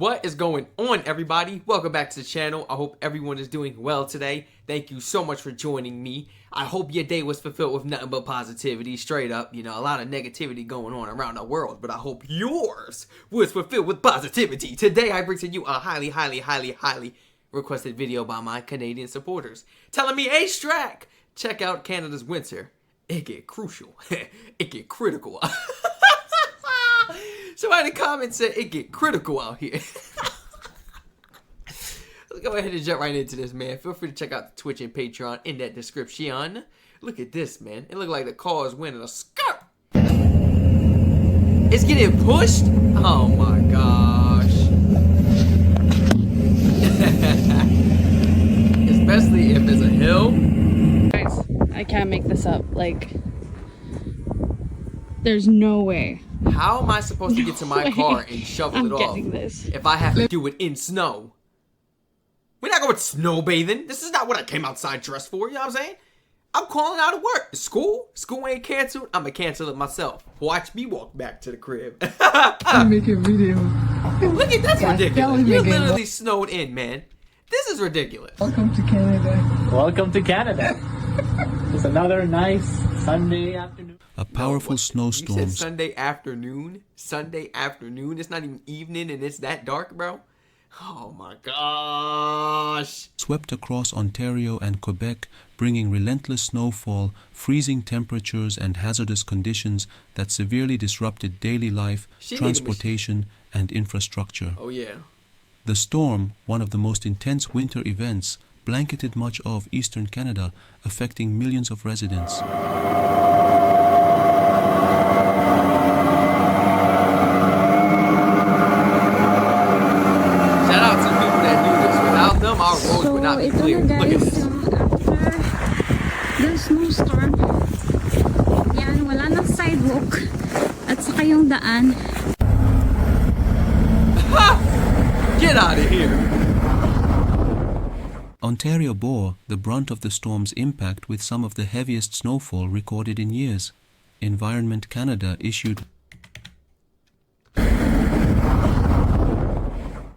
What is going on, everybody? Welcome back to the channel. I hope everyone is doing well today. Thank you so much for joining me. I hope your day was fulfilled with nothing but positivity. Straight up, you know, a lot of negativity going on around the world, but I hope yours was fulfilled with positivity. Today, I bring to you a highly requested video by my Canadian supporters, telling me, hey, Strac, check out Canada's winter. It get crucial. It get critical. Somebody in the comments said it get critical out here. Let's go ahead and jump right into this, man. Feel free to check out the Twitch and Patreon in that description. Look at this, man. It look like the car is winning a skirt. It's getting pushed? Oh my gosh. Especially if it's a hill. Guys, I can't make this up. Like, there's no way. How am I supposed to get to my car and shovel it off if I have to do it in snow? We're not going snow bathing. This is not what I came outside dressed for, you know what I'm saying? I'm calling out of work. School ain't canceled. I'm going to cancel it myself. Watch me walk back to the crib. Make a video. Look at that's ridiculous. You literally snowed in, man. This is ridiculous. Welcome to Canada. Welcome to Canada. It's another nice Sunday afternoon. A powerful snowstorm. You said Sunday afternoon? Sunday afternoon? It's not even evening and it's that dark, bro? Oh my gosh. Swept across Ontario and Quebec, bringing relentless snowfall, freezing temperatures, and hazardous conditions that severely disrupted daily life, transportation, and infrastructure. Oh yeah. The storm, one of the most intense winter events, blanketed much of eastern Canada, affecting millions of residents. So ito na guys, after the snowstorm, yan, wala nang sidewalk at saka yung daan. Get out of here! Ontario bore the brunt of the storm's impact with some of the heaviest snowfall recorded in years. Environment Canada issued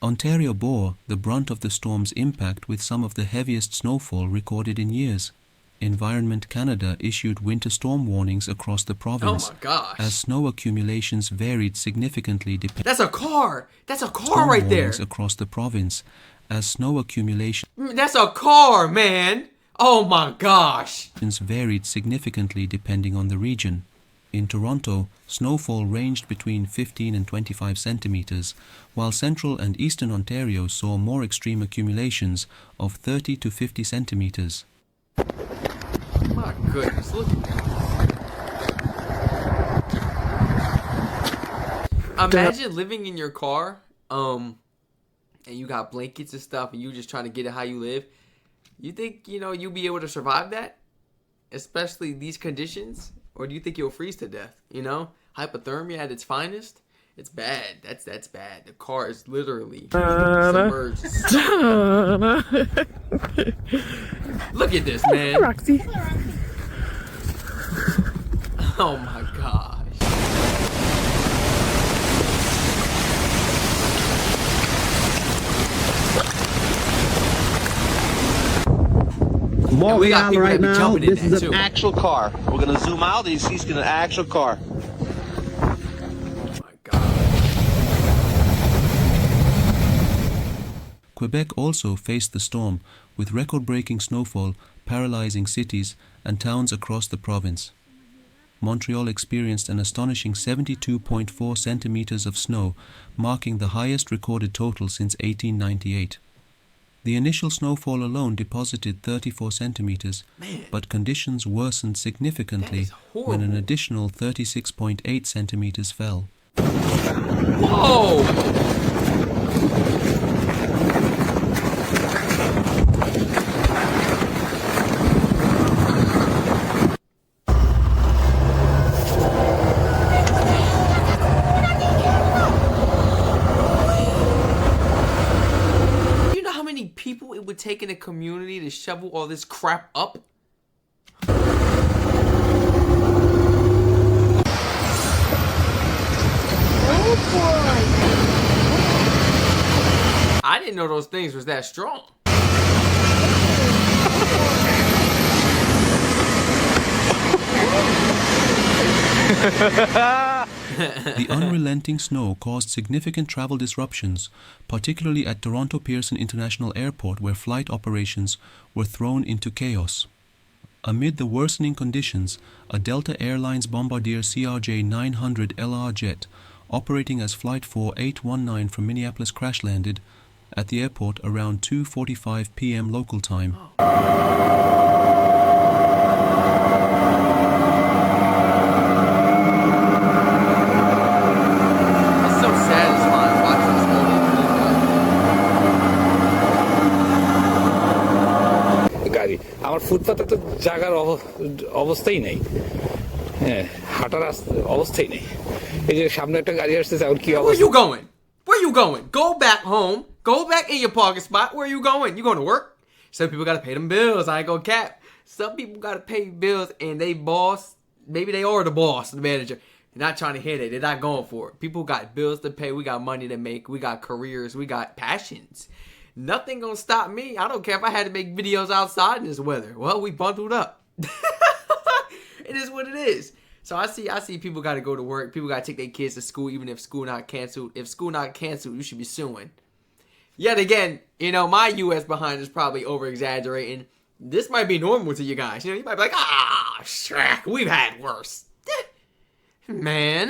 Ontario bore the brunt of the storm's impact with some of the heaviest snowfall recorded in years. Environment Canada issued winter storm warnings across the province. Oh my gosh. As snow accumulations varied significantly That's a car! That's a car right there! Across the province as snow accumulation. That's a car, man! Oh my gosh! Varied significantly depending on the region. In Toronto, snowfall ranged between 15 and 25 centimeters, while central and eastern Ontario saw more extreme accumulations of 30 to 50 centimeters. My goodness, look at that. Imagine living in your car, and you got blankets and stuff, and you just trying to get it how you live. You think, you know, you'll be able to survive that? Especially these conditions? Or do you think you'll freeze to death? You know? Hypothermia at its finest? It's bad. That's bad. The car is literally submerged. Look at this, man. Roxy. Oh my gosh. Moving on right now, this is an actual car. We're going to zoom out. He's an actual car. Oh my God. Quebec also faced the storm, with record-breaking snowfall paralyzing cities and towns across the province. Montreal experienced an astonishing 72.4 centimeters of snow, marking the highest recorded total since 1898. The initial snowfall alone deposited 34 centimeters, but conditions worsened significantly when an additional 36.8 centimeters fell. Whoa! People it would take in a community to shovel all this crap up? Oh boy! didn't know those things was that strong. The unrelenting snow caused significant travel disruptions, particularly at Toronto Pearson International Airport, where flight operations were thrown into chaos. Amid the worsening conditions, a Delta Airlines Bombardier CRJ-900 LR jet, operating as Flight 4819 from Minneapolis, crash-landed at the airport around 2:45 p.m. local time. It's so satisfying watching this movie. গাড়ি আমার ফুটপাতে তো জায়গার অবস্থাই নেই, হ্যাঁ, হাঁটার অবস্থাই নেই। এই যে সামনে একটা গাড়ি আসতেছে, এখন কি Where অবস্থা? you going? Where you going? Go back home. Go back in your parking spot. Where you going? You going to work? Some people gotta pay them bills. I ain't gonna cap. Some people gotta pay bills, and they boss. Maybe they are the boss, the manager. They're not trying to hit it. They're not going for it. People got bills to pay. We got money to make. We got careers. We got passions. Nothing gonna stop me. I don't care if I had to make videos outside in this weather. Well, we bundled up. It is what it is. So I see people got to go to work. People got to take their kids to school, even if school not canceled. If school not canceled, you should be suing. Yet again, you know, my U.S. behind is probably over-exaggerating. This might be normal to you guys. You know, you might be like, Strac, we've had worse. Man,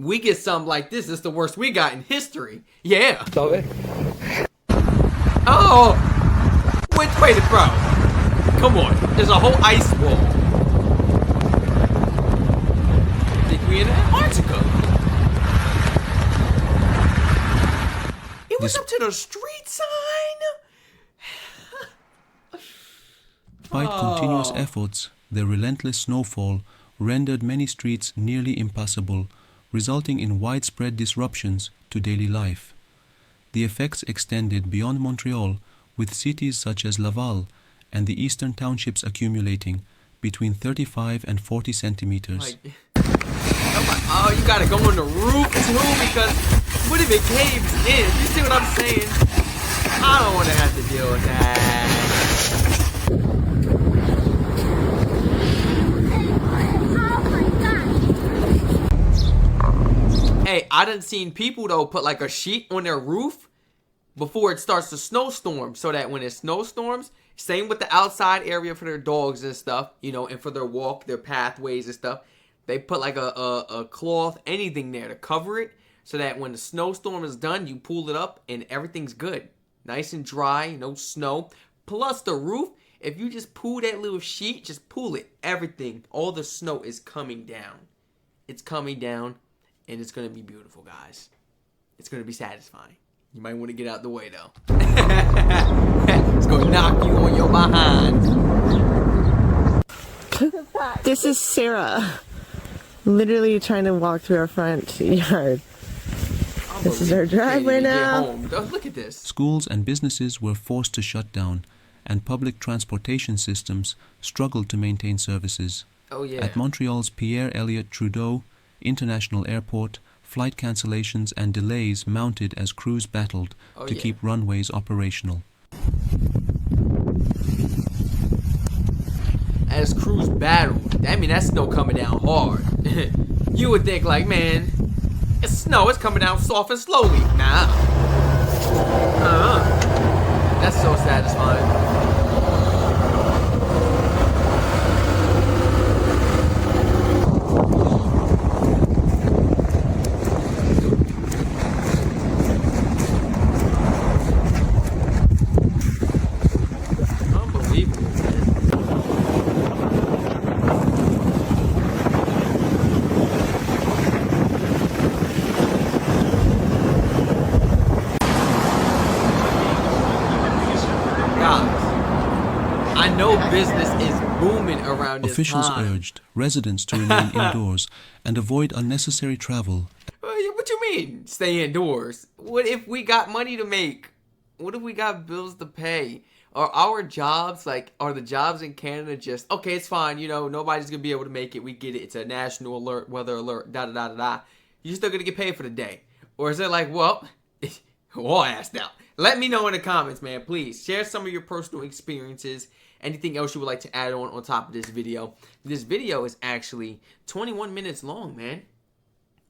we get something like this. It's the worst we got in history. Yeah. Oh, wait, bro. Come on. There's a whole ice wall. Think we in Antarctica? It was up to the street sign. Despite continuous efforts, the relentless snowfall rendered many streets nearly impassable, resulting in widespread disruptions to daily life. The effects extended beyond Montreal, with cities such as Laval and the eastern townships accumulating between 35 and 40 centimeters. Oh, you gotta go on the roof too, because what if it caves in? You see what I'm saying? I don't want to have to deal with that. Hey, I done seen people though put like a sheet on their roof before it starts to snowstorm, so that when it snowstorms, same with the outside area for their dogs and stuff, you know, and for their walk, their pathways and stuff, they put like a cloth, anything there to cover it, so that when the snowstorm is done, you pull it up and everything's good. Nice and dry, no snow. Plus the roof, if you just pull that little sheet, just pull it, everything, all the snow is coming down. It's coming down, and it's going to be beautiful, guys. It's going to be satisfying. You might want to get out the way, though. It's going to knock you on your behind. This is Sarah. Literally trying to walk through our front yard. This is our driveway now. Look at this. Schools and businesses were forced to shut down, and public transportation systems struggled to maintain services. Oh, yeah. At Montreal's Pierre Elliott Trudeau International Airport, flight cancellations and delays mounted as crews battled to keep runways operational. As crews battled, I mean, that snow coming down hard. You would think like, man, it's snow, it's coming down soft and slowly. Nah. That's so satisfying. I know business is booming around this Officials time. urged residents to remain indoors and avoid unnecessary travel. What you mean, stay indoors? What if we got money to make? What if we got bills to pay? Are our jobs, like, are the jobs in Canada just, okay, it's fine, you know, nobody's going to be able to make it, we get it, it's a national alert, weather alert, da-da-da-da-da. You're still going to get paid for the day. Or is it like, well, all asked out. Let me know in the comments, man. Please share some of your personal experiences. Anything else you would like to add on top of this video. This video is actually 21 minutes long, man.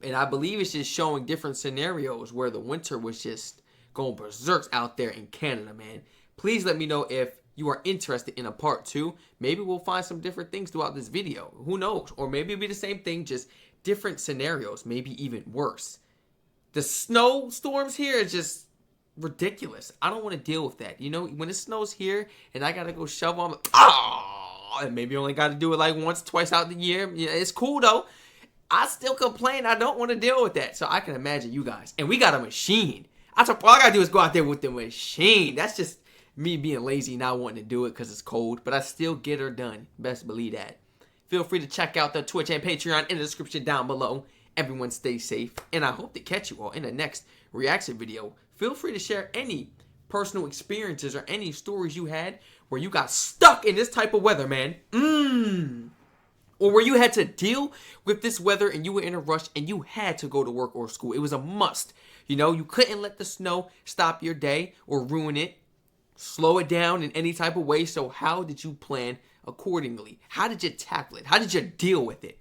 And I believe it's just showing different scenarios where the winter was just going berserk out there in Canada, man. Please let me know if you are interested in a part 2. Maybe we'll find some different things throughout this video. Who knows? Or maybe it'll be the same thing, just different scenarios. Maybe even worse. The snowstorms here is just ridiculous. I don't want to deal with that. You know, when it snows here and I got to go shovel, I'm like, oh, and maybe only got to do it like once, twice out the year. Yeah, it's cool though. I still complain. I don't want to deal with that. So I can imagine you guys. And we got a machine. All I got to do is go out there with the machine. That's just me being lazy, not wanting to do it because it's cold. But I still get her done. Best believe that. Feel free to check out the Twitch and Patreon in the description down below. Everyone stay safe. And I hope to catch you all in the next reaction video. Feel free to share any personal experiences or any stories you had where you got stuck in this type of weather, man. Or where you had to deal with this weather and you were in a rush and you had to go to work or school. It was a must. You know, you couldn't let the snow stop your day or ruin it, slow it down in any type of way. So how did you plan accordingly? How did you tackle it? How did you deal with it?